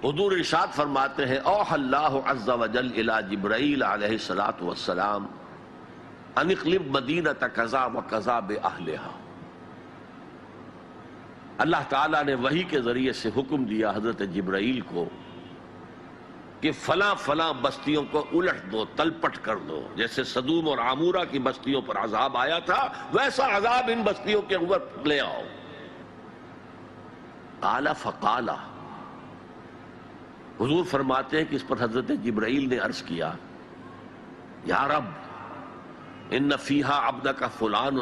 حضور ارشاد فرماتے ہیں اوحى اللہ عز وجل الی جبرائیل علیہ الصلوۃ والسلام ان اقلب مدینۃ کذا وکذا باہلھا۔ اللہ تعالیٰ نے وحی کے ذریعے سے حکم دیا حضرت جبرائیل کو کہ فلاں فلاں بستیوں کو الٹ دو، تلپٹ کر دو۔ جیسے سدوم اور عامورہ کی بستیوں پر عذاب آیا تھا، ویسا عذاب ان بستیوں کے اوپر لے آؤ۔ قال فقال، حضور فرماتے ہیں کہ اس پر حضرت جبرائیل نے عرض کیا یا رب ان فیہا عبدک فلان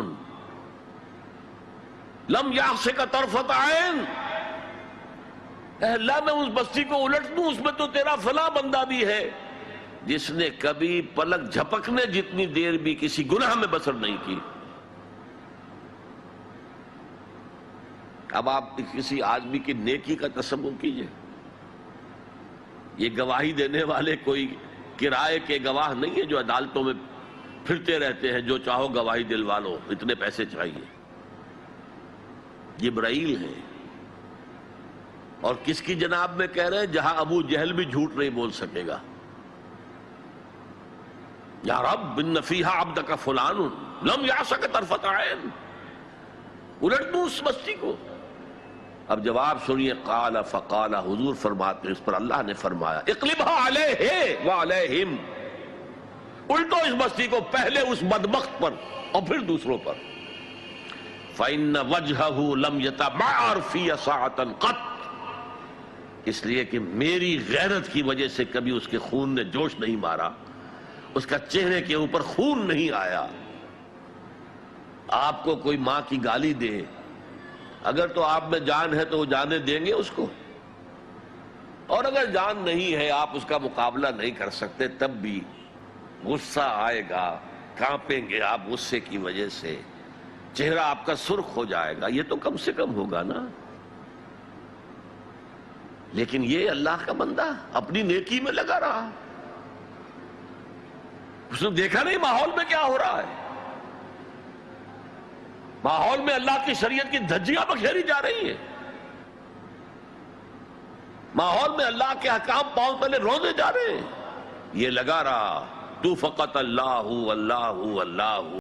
لم یعصک طرفۃ عین۔ اے اللہ میں اس بستی کو الٹ دوں، اس میں تو تیرا فلاں بندہ بھی ہے جس نے کبھی پلک جھپکنے جتنی دیر بھی کسی گناہ میں بسر نہیں کی۔ اب آپ کسی آدمی کی نیکی کا تصور کیجئے، یہ گواہی دینے والے کوئی کرائے کے گواہ نہیں ہے جو عدالتوں میں پھرتے رہتے ہیں، جو چاہو گواہی دلوا لو، اتنے پیسے چاہیے۔ جبرائیل ہے، اور کس کی جناب میں کہہ رہے ہیں؟ جہاں ابو جہل بھی جھوٹ نہیں بول سکے گا۔ یا رب ان فیہا عبدک فلان لم یعصک طرفۃ عین، الٹ دوں اس بستی کو۔ اب جواب سنیے، قال فقال، حضور فرماتے ہیں اس پر اللہ نے فرمایا اقلبھا علیہ وعلیہم، الٹو اس بستی کو، پہلے اس بدبخت پر اور پھر دوسروں پر۔ فإن وجہہ لم یتبعر فی ساعۃ قط، اس لیے کہ میری غیرت کی وجہ سے کبھی اس کے خون نے جوش نہیں مارا، اس کا چہرے کے اوپر خون نہیں آیا۔ آپ کو کوئی ماں کی گالی دے، اگر تو آپ میں جان ہے تو وہ جانے دیں گے اس کو، اور اگر جان نہیں ہے، آپ اس کا مقابلہ نہیں کر سکتے، تب بھی غصہ آئے گا، کانپیں گے آپ غصے کی وجہ سے، چہرہ آپ کا سرخ ہو جائے گا، یہ تو کم سے کم ہوگا نا۔ لیکن یہ اللہ کا بندہ اپنی نیکی میں لگا رہا، اس نے دیکھا نہیں ماحول میں کیا ہو رہا ہے، ماحول میں اللہ کی شریعت کی دھجیاں بکھیری جا رہی ہیں، ماحول میں اللہ کے حکام پاؤں تلے روندے جا رہے ہیں، یہ لگا رہا تو فقط اللہ اللہ اللہ۔